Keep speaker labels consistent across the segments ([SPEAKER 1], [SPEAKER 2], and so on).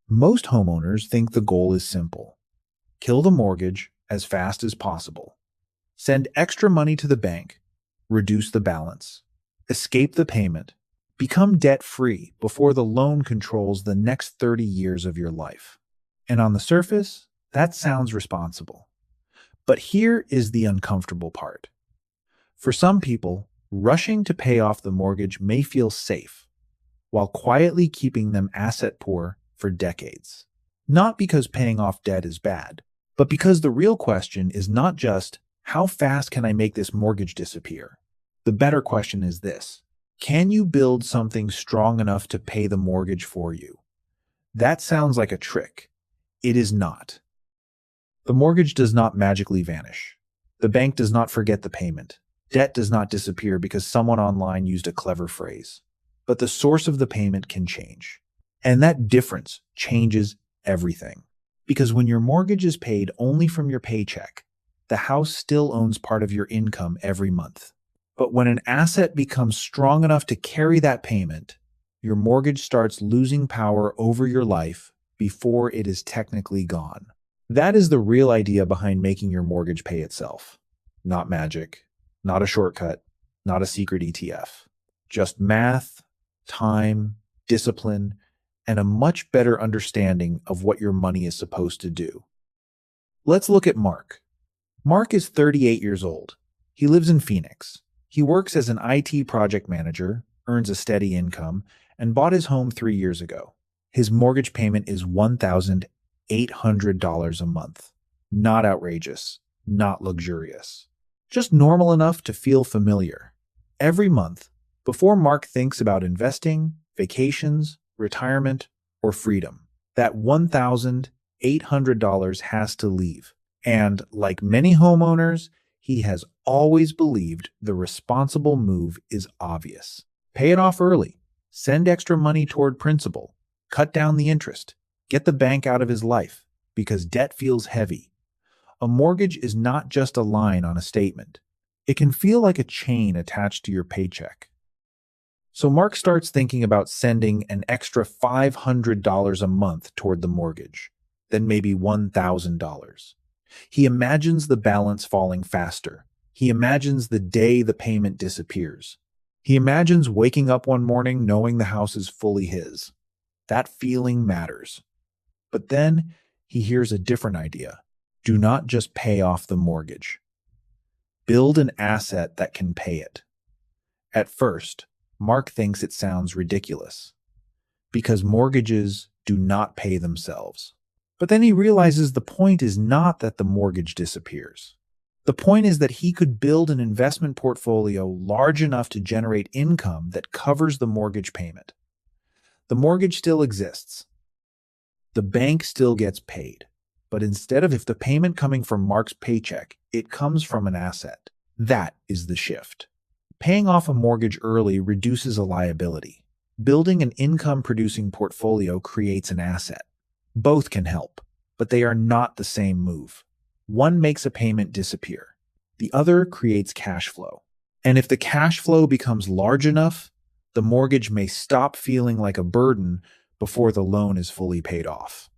[SPEAKER 1] Most homeowners think the goal is simple: kill the mortgage as fast as possible, send extra money to the bank, reduce the balance, escape the payment, become debt-free before the loan controls the next 30 years of your life. And on the surface, that sounds responsible. But here is the uncomfortable part. For some people, rushing to pay off the mortgage may feel safe, while quietly keeping them asset poor for decades. Not because paying off debt is bad, but because the real question is not just, how fast can I make this mortgage disappear? The better question is this: can you build something strong enough to pay the mortgage for you? That sounds like a trick. It is not. The mortgage does not magically vanish. The bank does not forget the payment. Debt does not disappear because someone online used a clever phrase. But the source of the payment can change. And that difference changes everything. Because when your mortgage is paid only from your paycheck, the house still owns part of your income every month. But when an asset becomes strong enough to carry that payment, your mortgage starts losing power over your life before it is technically gone. That is the real idea behind making your mortgage pay itself. Not magic, not a shortcut, not a secret ETF. Just math, time, discipline, and a much better understanding of what your money is supposed to do. Let's look at Mark. Mark is 38 years old. He lives in Phoenix. He works as an IT project manager, earns a steady income, and bought his home 3 years ago. His mortgage payment is $1,800 a month. Not outrageous, not luxurious. Just normal enough to feel familiar. Every month, before Mark thinks about investing, vacations, retirement, or freedom, that $1,800 has to leave. And like many homeowners, he has always believed the responsible move is obvious. Pay it off early. Send extra money toward principal. Cut down the interest. Get the bank out of his life, because debt feels heavy. A mortgage is not just a line on a statement. It can feel like a chain attached to your paycheck. So Mark starts thinking about sending an extra $500 a month toward the mortgage, then maybe $1,000. He imagines the balance falling faster. He imagines the day the payment disappears. He imagines waking up one morning knowing the house is fully his. That feeling matters. But then he hears a different idea. Do not just pay off the mortgage. Build an asset that can pay it. At first, Mark thinks it sounds ridiculous, because mortgages do not pay themselves. But then he realizes the point is not that the mortgage disappears. The point is that he could build an investment portfolio large enough to generate income that covers the mortgage payment. The mortgage still exists. The bank still gets paid. But instead of if the payment coming from Mark's paycheck, it comes from an asset. That is the shift. Paying off a mortgage early reduces a liability. Building an income-producing portfolio creates an asset. Both can help, but they are not the same move. One makes a payment disappear. The other creates cash flow. And if the cash flow becomes large enough, the mortgage may stop feeling like a burden before the loan is fully paid off.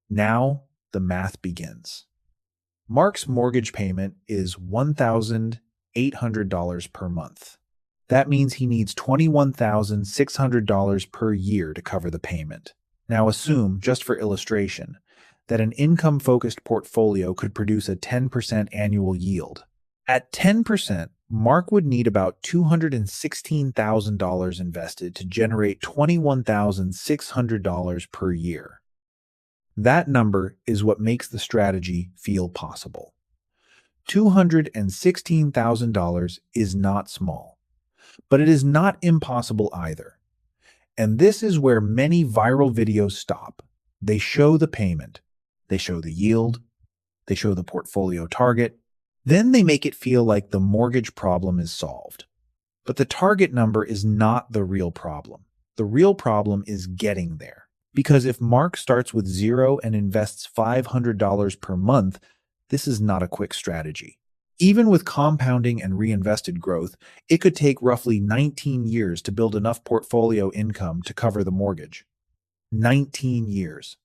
[SPEAKER 1] Now, the math begins. Mark's mortgage payment is $1,800 per month. That means he needs $21,600 per year to cover the payment. Now assume, just for illustration, that an income-focused portfolio could produce a 10% annual yield. At 10%, Mark would need about $216,000 invested to generate $21,600 per year. That number is what makes the strategy feel possible. $216,000 is not small, but it is not impossible either. And this is where many viral videos stop. They show the payment, they show the yield, they show the portfolio target, then they make it feel like the mortgage problem is solved. But the target number is not the real problem. The real problem is getting there. Because if Mark starts with zero and invests $500 per month, this is not a quick strategy. Even with compounding and reinvested growth, it could take roughly 19 years to build enough portfolio income to cover the mortgage. 19 years.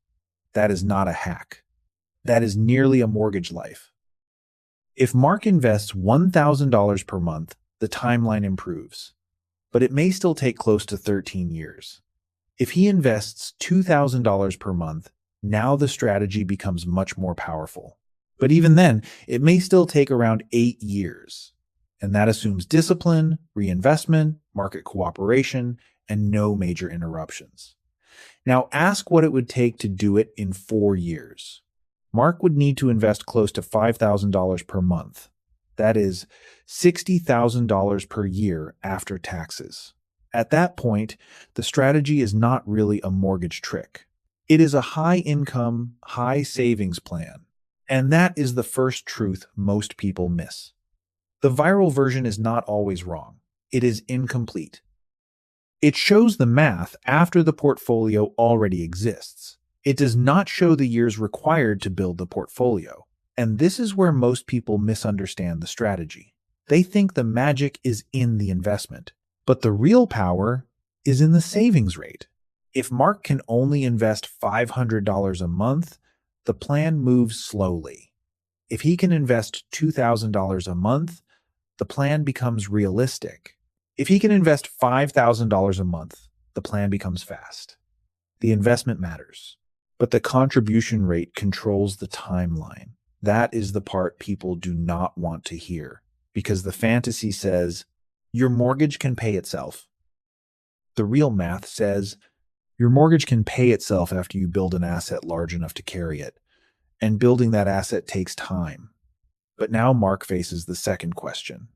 [SPEAKER 1] That is not a hack. That is nearly a mortgage life. If Mark invests $1,000 per month, the timeline improves, but it may still take close to 13 years. If he invests $2,000 per month, now the strategy becomes much more powerful. But even then, it may still take around 8 years. And that assumes discipline, reinvestment, market cooperation, and no major interruptions. Now ask what it would take to do it in 4 years. Mark would need to invest close to $5,000 per month. That is $60,000 per year after taxes. At that point, the strategy is not really a mortgage trick. It is a high-income, high-savings plan. And that is the first truth most people miss. The viral version is not always wrong. It is incomplete. It shows the math after the portfolio already exists. It does not show the years required to build the portfolio. And this is where most people misunderstand the strategy. They think the magic is in the investment, but the real power is in the savings rate. If Mark can only invest $500 a month, the plan moves slowly. If he can invest $2,000 a month, the plan becomes realistic. If he can invest $5,000 a month, the plan becomes fast. The investment matters, but the contribution rate controls the timeline. That is the part people do not want to hear, because the fantasy says, your mortgage can pay itself. The real math says, your mortgage can pay itself after you build an asset large enough to carry it, and building that asset takes time. But now Mark faces the second question.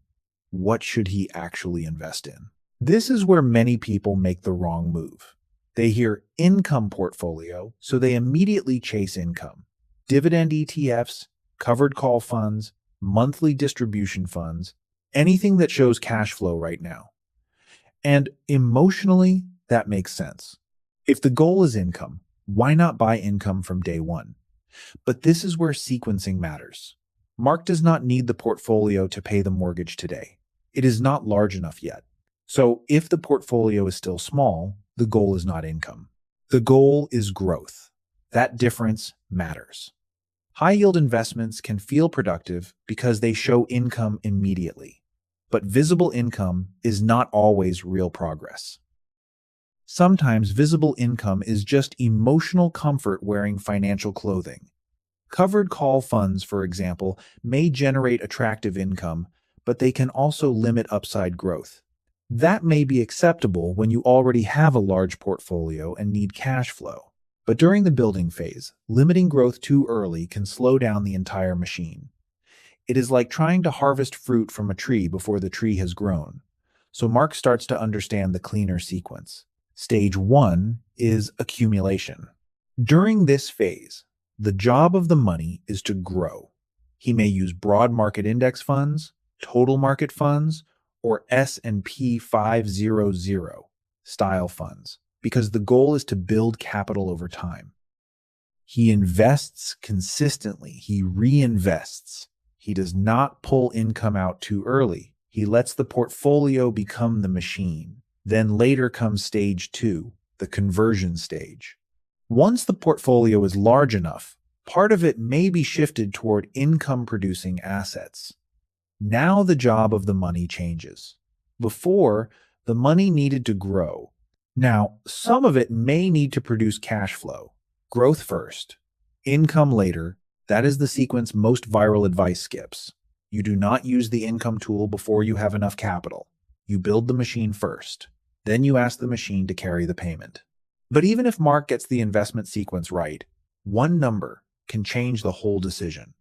[SPEAKER 1] What should he actually invest in? This is where many people make the wrong move. They hear income portfolio, so they immediately chase income. Dividend ETFs, covered call funds, monthly distribution funds, anything that shows cash flow right now. And emotionally, that makes sense. If the goal is income, why not buy income from day one? But this is where sequencing matters. Mark does not need the portfolio to pay the mortgage today. It is not large enough yet. So if the portfolio is still small, the goal is not income. The goal is growth. That difference matters. High-yield investments can feel productive because they show income immediately. But visible income is not always real progress. Sometimes visible income is just emotional comfort wearing financial clothing. Covered call funds, for example, may generate attractive income, but they can also limit upside growth. That may be acceptable when you already have a large portfolio and need cash flow. But during the building phase, limiting growth too early can slow down the entire machine. It is like trying to harvest fruit from a tree before the tree has grown. So Mark starts to understand the cleaner sequence. Stage 1 is accumulation. During this phase, the job of the money is to grow. He may use broad market index funds, total market funds, or S&P 500 style funds, because the goal is to build capital over time. He invests consistently. He reinvests. He does not pull income out too early. He lets the portfolio become the machine. Then later comes stage 2, the conversion stage. Once the portfolio is large enough, part of it may be shifted toward income-producing assets. Now the job of the money changes. Before, the money needed to grow. Now, some of it may need to produce cash flow. Growth first, income later. That is the sequence most viral advice skips. You do not use the income tool before you have enough capital. You build the machine first. Then you ask the machine to carry the payment. But even if Mark gets the investment sequence right, one number can change the whole decision.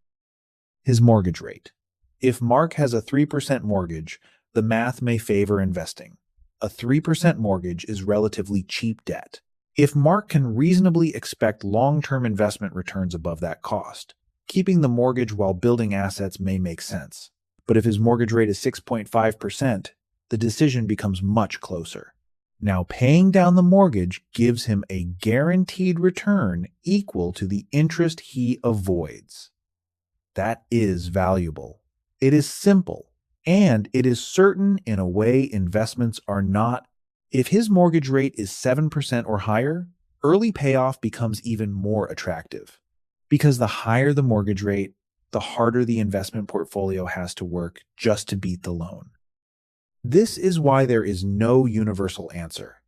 [SPEAKER 1] His mortgage rate. If Mark has a 3% mortgage, the math may favor investing. A 3% mortgage is relatively cheap debt. If Mark can reasonably expect long-term investment returns above that cost, keeping the mortgage while building assets may make sense. But if his mortgage rate is 6.5%, the decision becomes much closer. Now, paying down the mortgage gives him a guaranteed return equal to the interest he avoids. That is valuable. It is simple, and it is certain in a way investments are not. If his mortgage rate is 7% or higher, early payoff becomes even more attractive. Because the higher the mortgage rate, the harder the investment portfolio has to work just to beat the loan. This is why there is no universal answer.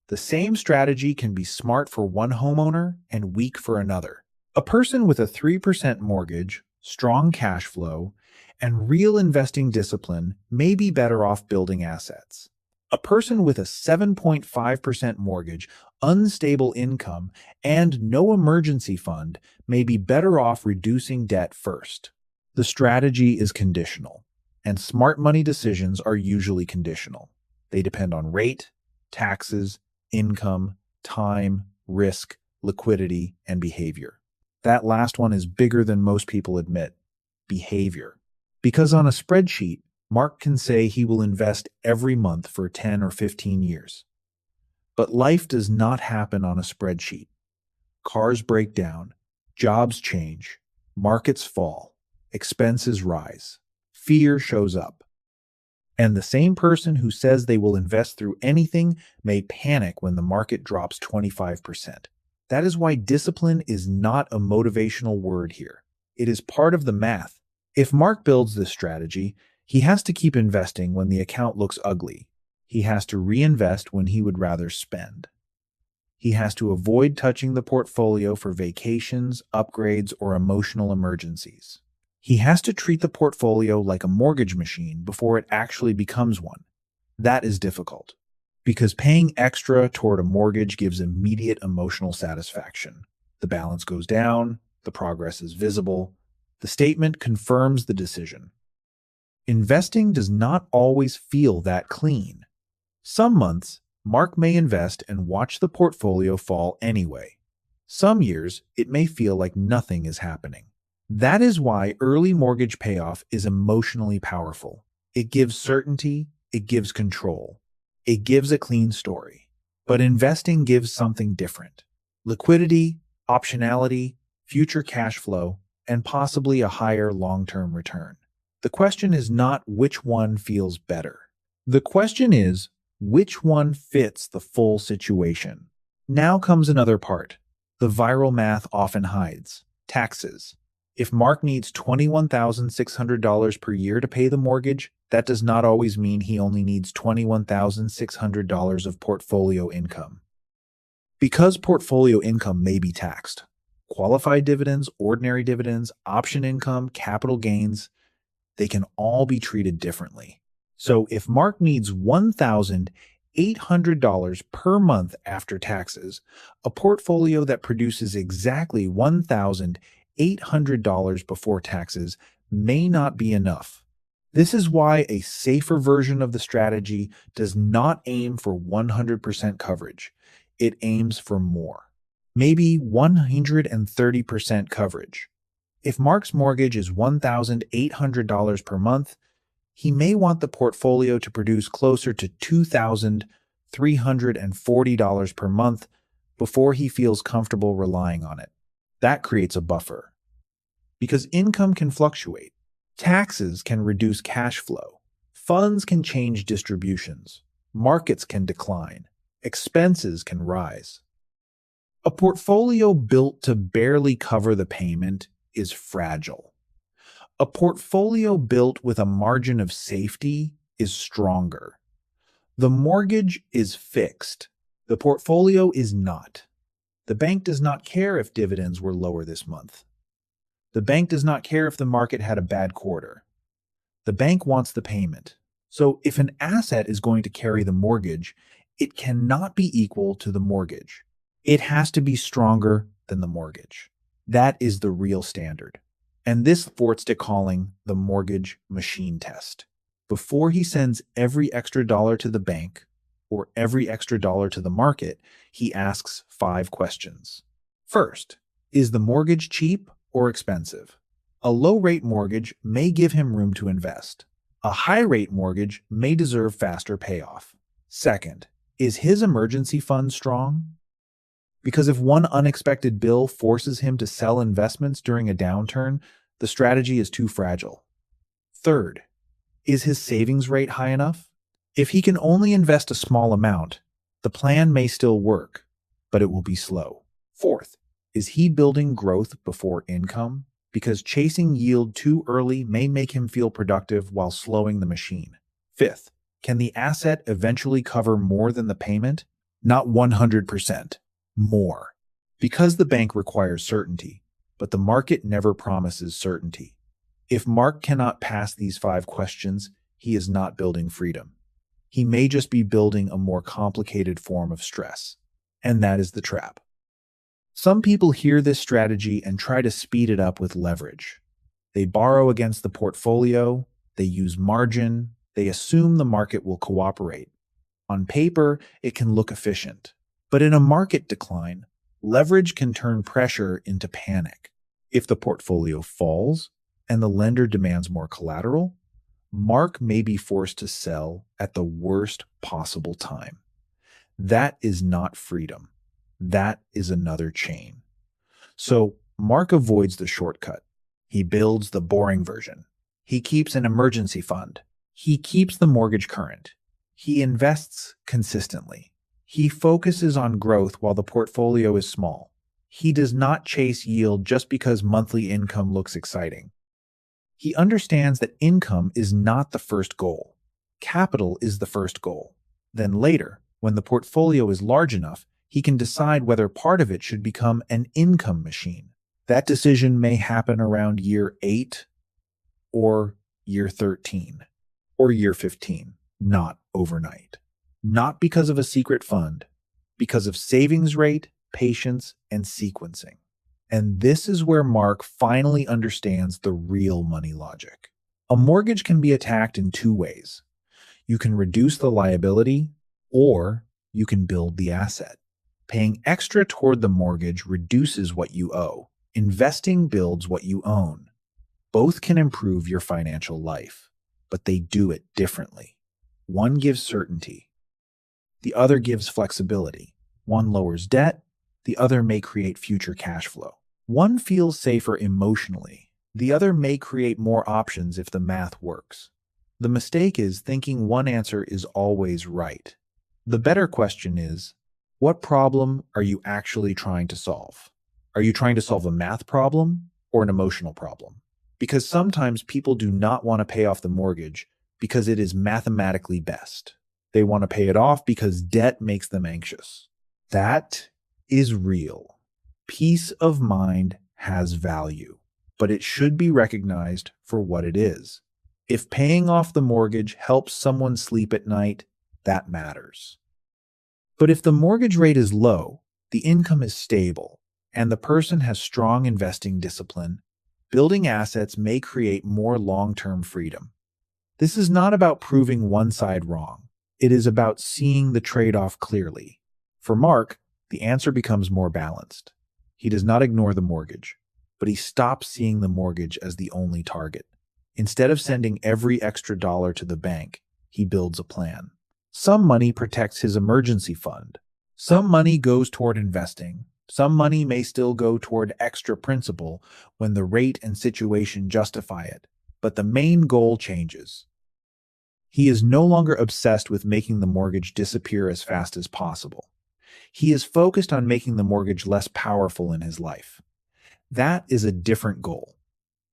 [SPEAKER 1] The same strategy can be smart for one homeowner and weak for another. A person with a 3% mortgage, strong cash flow, and real investing discipline may be better off building assets. A person with a 7.5% mortgage, unstable income, and no emergency fund may be better off reducing debt first. The strategy is conditional, and smart money decisions are usually conditional. They depend on rate, taxes, income, time, risk, liquidity, and behavior. That last one is bigger than most people admit: behavior. Because on a spreadsheet, Mark can say he will invest every month for 10 or 15 years. But life does not happen on a spreadsheet. Cars break down, jobs change, markets fall, expenses rise, fear shows up. And the same person who says they will invest through anything may panic when the market drops 25%. That is why discipline is not a motivational word here. It is part of the math. If Mark builds this strategy, he has to keep investing when the account looks ugly. He has to reinvest when he would rather spend. He has to avoid touching the portfolio for vacations, upgrades, or emotional emergencies. He has to treat the portfolio like a mortgage machine before it actually becomes one. That is difficult, because paying extra toward a mortgage gives immediate emotional satisfaction. The balance goes down, the progress is visible, the statement confirms the decision. Investing does not always feel that clean. Some months, Mark may invest and watch the portfolio fall anyway. Some years, it may feel like nothing is happening. That is why early mortgage payoff is emotionally powerful. It gives certainty, it gives control, it gives a clean story. But investing gives something different: liquidity, optionality, future cash flow, and possibly a higher long-term return. The question is not which one feels better. The question is, which one fits the full situation? Now comes another part. The viral math often hides: taxes. If Mark needs $21,600 per year to pay the mortgage, that does not always mean he only needs $21,600 of portfolio income. Because portfolio income may be taxed. Qualified dividends, ordinary dividends, option income, capital gains, they can all be treated differently. So if Mark needs $1,800 per month after taxes, a portfolio that produces exactly $1,800 before taxes may not be enough. This is why a safer version of the strategy does not aim for 100% coverage. It aims for more. Maybe 130% coverage. If Mark's mortgage is $1,800 per month, he may want the portfolio to produce closer to $2,340 per month before he feels comfortable relying on it. That creates a buffer. Because income can fluctuate. Taxes can reduce cash flow. Funds can change distributions. Markets can decline. Expenses can rise. A portfolio built to barely cover the payment is fragile. A portfolio built with a margin of safety is stronger. The mortgage is fixed. The portfolio is not. The bank does not care if dividends were lower this month. The bank does not care if the market had a bad quarter. The bank wants the payment. So if an asset is going to carry the mortgage, it cannot be equal to the mortgage. It has to be stronger than the mortgage. That is the real standard. And this Fort's calling the mortgage machine test. Before he sends every extra dollar to the bank or every extra dollar to the market, he asks 5 questions. First, is the mortgage cheap or expensive? A low-rate mortgage may give him room to invest. A high-rate mortgage may deserve faster payoff. Second, is his emergency fund strong? Because if one unexpected bill forces him to sell investments during a downturn, the strategy is too fragile. Third, is his savings rate high enough? If he can only invest a small amount, the plan may still work. but it will be slow. Fourth, is he building growth before income? Because chasing yield too early may make him feel productive while slowing the machine. Fifth, can the asset eventually cover more than the payment? Not 100%, more. Because the bank requires certainty, but the market never promises certainty. If Mark cannot pass these 5 questions, he is not building freedom. He may just be building a more complicated form of stress. And that is the trap. Some people hear this strategy and try to speed it up with leverage. They borrow against the portfolio, they use margin, they assume the market will cooperate. On paper, it can look efficient. But in a market decline, leverage can turn pressure into panic. If the portfolio falls and the lender demands more collateral, Mark may be forced to sell at the worst possible time. That is not freedom. That is another chain. So Mark avoids the shortcut. He builds the boring version. He keeps an emergency fund. He keeps the mortgage current. He invests consistently. He focuses on growth while the portfolio is small. He does not chase yield just because monthly income looks exciting. He understands that income is not the first goal. Capital is the first goal. Then later, when the portfolio is large enough, he can decide whether part of it should become an income machine. That decision may happen around year 8 or year 13 or year 15, not overnight. Not because of a secret fund, because of savings rate, patience, and sequencing. And this is where Mark finally understands the real money logic. A mortgage can be attacked in 2 ways. You can reduce the liability, or you can build the asset. Paying extra toward the mortgage reduces what you owe. Investing builds what you own. Both can improve your financial life, but they do it differently. One gives certainty. The other gives flexibility. One lowers debt. The other may create future cash flow. One feels safer emotionally. The other may create more options if the math works. The mistake is thinking one answer is always right. The better question is, what problem are you actually trying to solve? Are you trying to solve a math problem or an emotional problem? Because sometimes people do not want to pay off the mortgage because it is mathematically best. They want to pay it off because debt makes them anxious. That is real. Peace of mind has value, but it should be recognized for what it is. If paying off the mortgage helps someone sleep at night, that matters. But if the mortgage rate is low, the income is stable, and the person has strong investing discipline, building assets may create more long-term freedom. This is not about proving one side wrong. It is about seeing the trade-off clearly. For Mark, the answer becomes more balanced. He does not ignore the mortgage, but he stops seeing the mortgage as the only target. Instead of sending every extra dollar to the bank, he builds a plan. Some money protects his emergency fund. Some money goes toward investing. Some money may still go toward extra principal when the rate and situation justify it, but the main goal changes. He is no longer obsessed with making the mortgage disappear as fast as possible. He is focused on making the mortgage less powerful in his life. That is a different goal,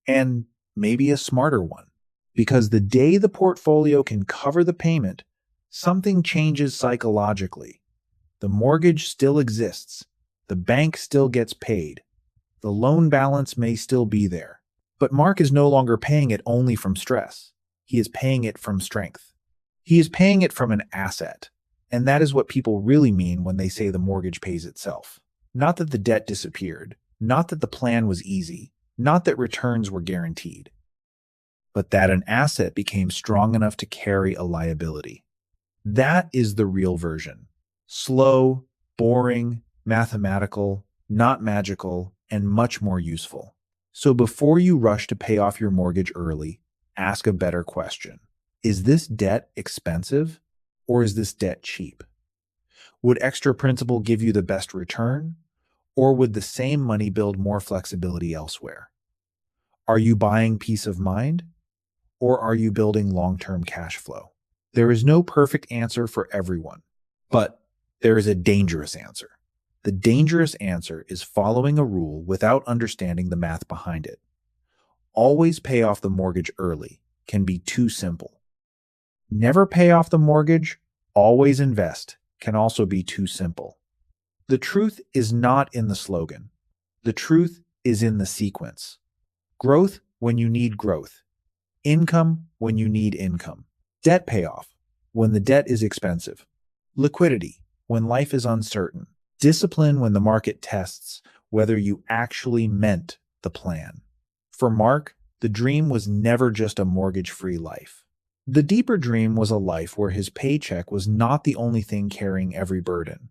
[SPEAKER 1] and maybe a smarter one, because the day the portfolio can cover the payment, something changes psychologically. The mortgage still exists. The bank still gets paid. The loan balance may still be there. But Mark is no longer paying it only from stress. He is paying it from strength. He is paying it from an asset. And that is what people really mean when they say the mortgage pays itself. Not that the debt disappeared. Not that the plan was easy. Not that returns were guaranteed. But that an asset became strong enough to carry a liability. That is the real version. Slow, boring, mathematical, not magical, and much more useful. So before you rush to pay off your mortgage early, ask a better question. Is this debt expensive, or is this debt cheap? Would extra principal give you the best return, or would the same money build more flexibility elsewhere? Are you buying peace of mind, or are you building long-term cash flow? There is no perfect answer for everyone, but there is a dangerous answer. The dangerous answer is following a rule without understanding the math behind it. Always pay off the mortgage early can be too simple. Never pay off the mortgage, always invest can also be too simple. The truth is not in the slogan. The truth is in the sequence. Growth when you need growth. Income when you need income. Debt payoff when the debt is expensive. Liquidity when life is uncertain. Discipline when the market tests whether you actually meant the plan. For Mark, the dream was never just a mortgage-free life. The deeper dream was a life where his paycheck was not the only thing carrying every burden.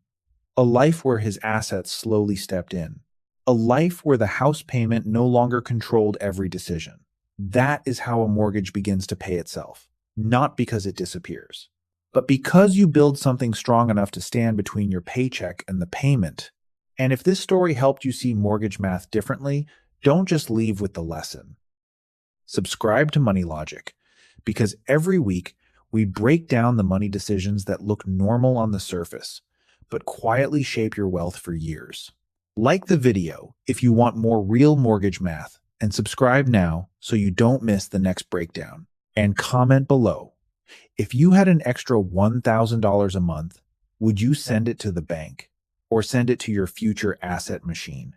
[SPEAKER 1] A life where his assets slowly stepped in. A life where the house payment no longer controlled every decision. That is how a mortgage begins to pay itself, not because it disappears, but because you build something strong enough to stand between your paycheck and the payment. And if this story helped you see mortgage math differently, don't just leave with the lesson. Subscribe to Money Logic, because every week we break down the money decisions that look normal on the surface, but quietly shape your wealth for years. Like the video if you want more real mortgage math, and subscribe now so you don't miss the next breakdown. And comment below. If you had an extra $1,000 a month, would you send it to the bank or send it to your future asset machine?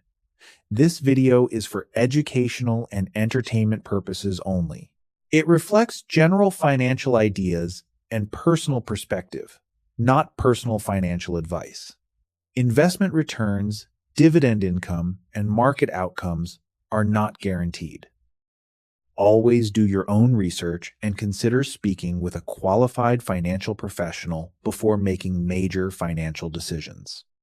[SPEAKER 1] This video is for educational and entertainment purposes only. It reflects general financial ideas and personal perspective, not personal financial advice. Investment returns, dividend income, and market outcomes are not guaranteed. Always do your own research and consider speaking with a qualified financial professional before making major financial decisions.